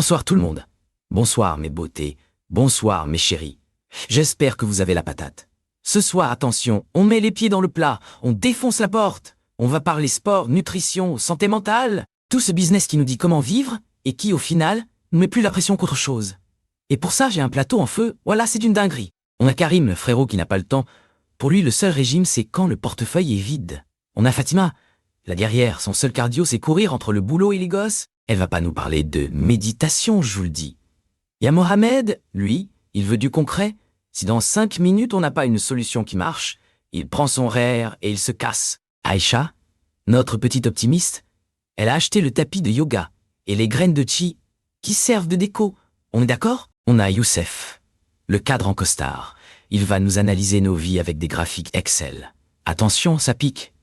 Bonsoir tout le monde. Bonsoir mes beautés. Bonsoir mes chéris. J'espère que vous avez la patate. Ce soir, attention, on met les pieds dans le plat, on défonce la porte. On va parler sport, nutrition, santé mentale. Tout ce business qui nous dit comment vivre et qui, au final, nous met plus la pression qu'autre chose. Et pour ça, j'ai un plateau en feu. Voilà, c'est une dinguerie. On a Karim, le frérot qui n'a pas le temps. Pour lui, le seul régime, c'est quand le portefeuille est vide. On a Fatima. La guerrière, son seul cardio, c'est courir entre le boulot et les gosses. Elle va pas nous parler de méditation, je vous le dis. Il y a Mohamed, lui, il veut du concret. Si dans 5 minutes on n'a pas une solution qui marche, il prend son RER et il se casse. Aïcha, notre petite optimiste, elle a acheté le tapis de yoga et les graines de chi qui servent de déco. On est d'accord? On a Youssef, le cadre en costard. Il va nous analyser nos vies avec des graphiques Excel. Attention, ça pique.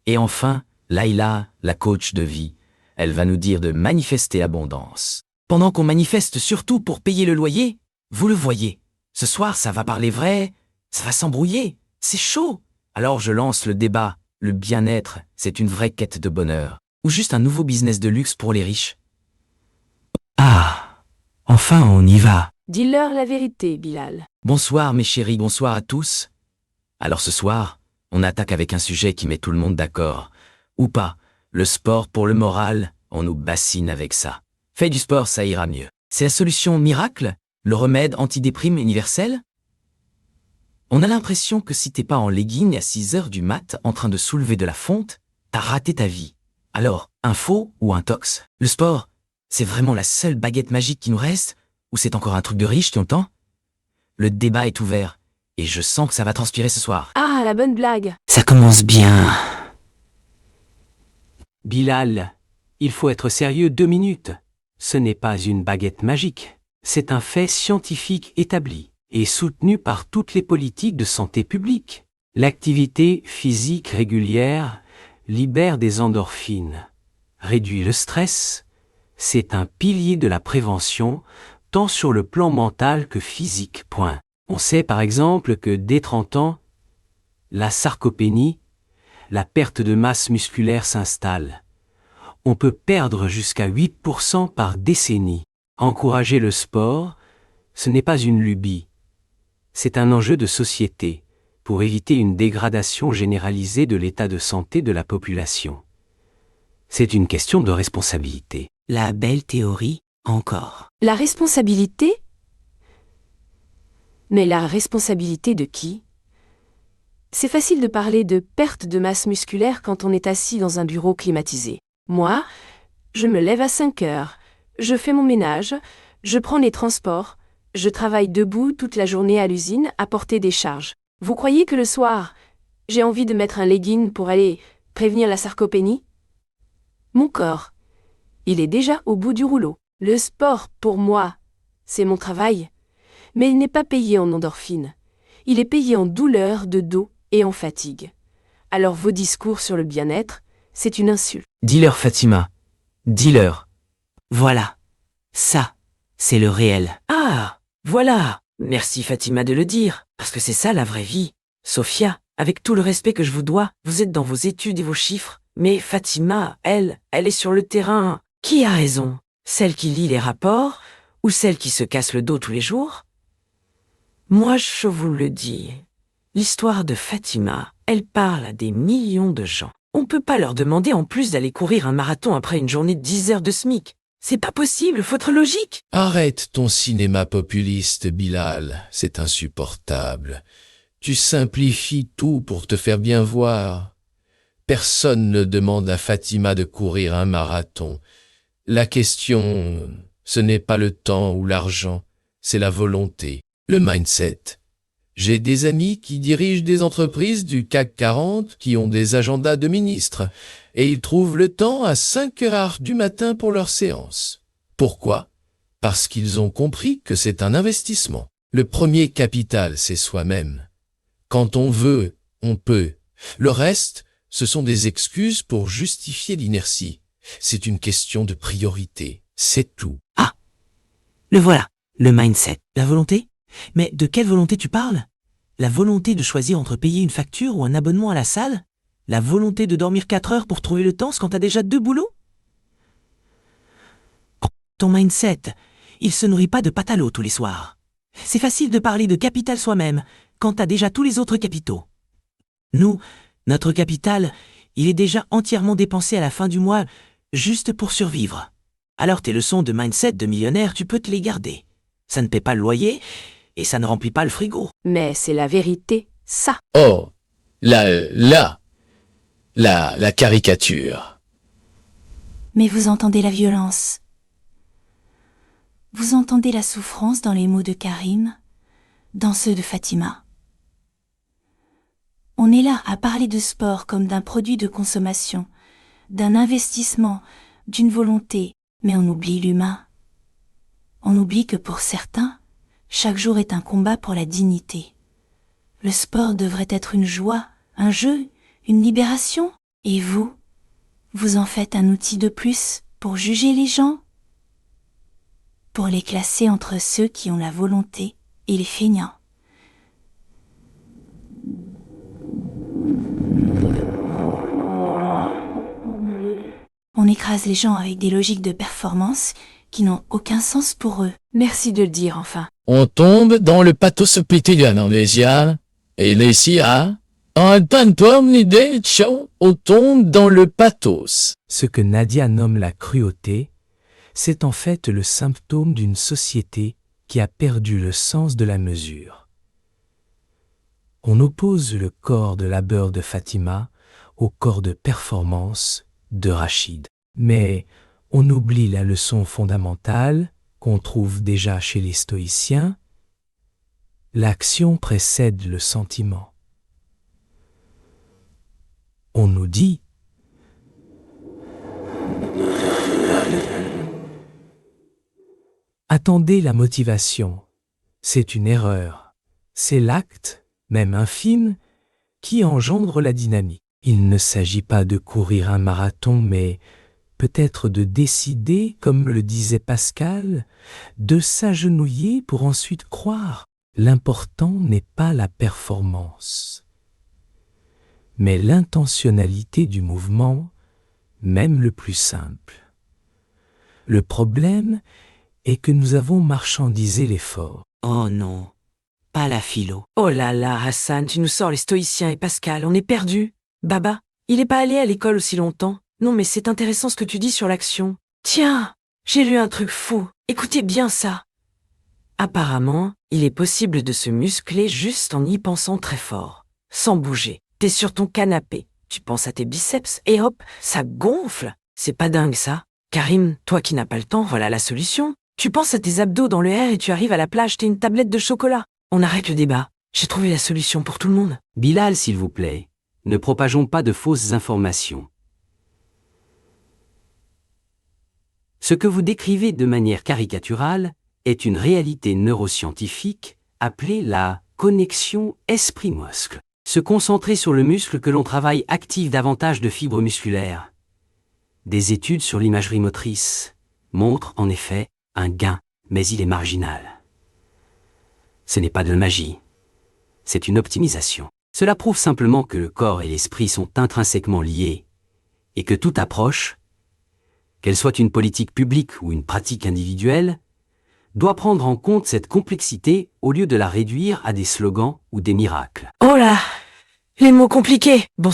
Et enfin, Laïla, la coach de vie. Elle va nous dire de manifester l'abondance. Pendant qu'on manifeste surtout pour payer le loyer, vous le voyez. Ce soir, ça va parler vrai, ça va s'embrouiller. C'est chaud. Alors je lance le débat. Le bien-être, c'est une vraie quête de bonheur. Ou juste un nouveau business de luxe pour les riches. Ah, enfin on y va. Dis-leur la vérité, Bilal. Bonsoir mes chéris, bonsoir à tous. Alors ce soir, on attaque avec un sujet qui met tout le monde d'accord. Ou pas, le sport pour le moral, on nous bassine avec ça. Fais du sport, ça ira mieux. C'est la solution miracle? Le remède antidéprime universel? On a l'impression que si t'es pas en legging à 6h du mat en train de soulever de la fonte, t'as raté ta vie. Alors, un faux ou un tox? Le sport, c'est vraiment la seule baguette magique qui nous reste? Ou c'est encore un truc de riche, tu entends? Le débat est ouvert, et je sens que ça va transpirer ce soir. Ah, la bonne blague. Ça commence bien. Bilal, il faut être sérieux 2 minutes. Ce n'est pas une baguette magique. C'est un fait scientifique établi et soutenu par toutes les politiques de santé publique. L'activité physique régulière libère des endorphines, réduit le stress. C'est un pilier de la prévention, tant sur le plan mental que physique. Point. On sait par exemple que dès 30 ans, la sarcopénie, la perte de masse musculaire s'installe. On peut perdre jusqu'à 8% par décennie. Encourager le sport, ce n'est pas une lubie. C'est un enjeu de société pour éviter une dégradation généralisée de l'état de santé de la population. C'est une question de responsabilité. La belle théorie, encore. La responsabilité? Mais la responsabilité de qui? C'est facile de parler de perte de masse musculaire quand on est assis dans un bureau climatisé. Moi, je me lève à 5 heures, je fais mon ménage, je prends les transports, je travaille debout toute la journée à l'usine à porter des charges. Vous croyez que le soir, j'ai envie de mettre un legging pour aller prévenir la sarcopénie? Mon corps, il est déjà au bout du rouleau. Le sport, pour moi, c'est mon travail, mais il n'est pas payé en endorphines. Il est payé en douleur de dos et en fatigue. Alors vos discours sur le bien-être, c'est une insulte. Dis-leur Fatima, dis-leur. Voilà, ça, c'est le réel. Ah, voilà. Merci Fatima de le dire, parce que c'est ça la vraie vie. Sophia, avec tout le respect que je vous dois, vous êtes dans vos études et vos chiffres, mais Fatima, elle est sur le terrain. Qui a raison? Celle qui lit les rapports ou celle qui se casse le dos tous les jours? Moi, je vous le dis, l'histoire de Fatima, elle parle à des millions de gens. On peut pas leur demander en plus d'aller courir un marathon après une journée de 10 heures de SMIC. C'est pas possible, faut être logique. Arrête ton cinéma populiste, Bilal, c'est insupportable. Tu simplifies tout pour te faire bien voir. Personne ne demande à Fatima de courir un marathon. La question, ce n'est pas le temps ou l'argent, c'est la volonté, le mindset. J'ai des amis qui dirigent des entreprises du CAC 40 qui ont des agendas de ministres et ils trouvent le temps à 5 heures du matin pour leur séance. Pourquoi? Parce qu'ils ont compris que c'est un investissement. Le premier capital, c'est soi-même. Quand on veut, on peut. Le reste, ce sont des excuses pour justifier l'inertie. C'est une question de priorité. C'est tout. Ah, le voilà, le mindset. La volonté? Mais de quelle volonté tu parles? La volonté de choisir entre payer une facture ou un abonnement à la salle? La volonté de dormir 4 heures pour trouver le temps quand t'as déjà 2 boulots? Ton mindset, il se nourrit pas de pâte à l'eau tous les soirs. C'est facile de parler de capital soi-même quand t'as déjà tous les autres capitaux. Nous, notre capital, il est déjà entièrement dépensé à la fin du mois juste pour survivre. Alors tes leçons de mindset de millionnaire, tu peux te les garder. Ça ne paie pas le loyer et ça ne remplit pas le frigo. Mais c'est la vérité, ça. Oh, la caricature. Mais vous entendez la violence. Vous entendez la souffrance dans les mots de Karim, dans ceux de Fatima. On est là à parler de sport comme d'un produit de consommation, d'un investissement, d'une volonté, mais on oublie l'humain. On oublie que pour certains, chaque jour est un combat pour la dignité. Le sport devrait être une joie, un jeu, une libération. Et vous en faites un outil de plus pour juger les gens, pour les classer entre ceux qui ont la volonté et les feignants. On écrase les gens avec des logiques de performance qui n'ont aucun sens pour eux. Merci de le dire enfin. On tombe dans le pathos quotidien mondial. Et ici, on tombe l'idée chaud, on tombe dans le pathos. Ce que Nadia nomme la cruauté, c'est en fait le symptôme d'une société qui a perdu le sens de la mesure. On oppose le corps de labeur de Fatima au corps de performance de Rachid. Mais on oublie la leçon fondamentale qu'on trouve déjà chez les stoïciens. L'action précède le sentiment. On nous dit « Attendez la motivation, c'est une erreur. C'est l'acte, même infime, qui engendre la dynamique. Il ne s'agit pas de courir un marathon, mais peut-être de décider, comme le disait Pascal, de s'agenouiller pour ensuite croire. L'important n'est pas la performance, mais l'intentionnalité du mouvement, même le plus simple. Le problème est que nous avons marchandisé l'effort. Oh non, pas la philo. Oh là là, Hassan, tu nous sors les stoïciens et Pascal, on est perdus. Baba, il est pas allé à l'école aussi longtemps. Non mais c'est intéressant ce que tu dis sur l'action. Tiens, j'ai lu un truc fou. Écoutez bien ça. Apparemment, il est possible de se muscler juste en y pensant très fort, sans bouger. T'es sur ton canapé, tu penses à tes biceps et hop, ça gonfle. C'est pas dingue ça? Karim, toi qui n'as pas le temps, voilà la solution. Tu penses à tes abdos dans le air et tu arrives à la plage, t'es une tablette de chocolat. On arrête le débat. J'ai trouvé la solution pour tout le monde. Bilal, s'il vous plaît, ne propageons pas de fausses informations. Ce que vous décrivez de manière caricaturale est une réalité neuroscientifique appelée la connexion esprit-muscle. Se concentrer sur le muscle que l'on travaille active davantage de fibres musculaires. Des études sur l'imagerie motrice montrent en effet un gain, mais il est marginal. Ce n'est pas de la magie, c'est une optimisation. Cela prouve simplement que le corps et l'esprit sont intrinsèquement liés et que toute approche, qu'elle soit une politique publique ou une pratique individuelle, doit prendre en compte cette complexité au lieu de la réduire à des slogans ou des miracles. Oh là, les mots compliqués. Bon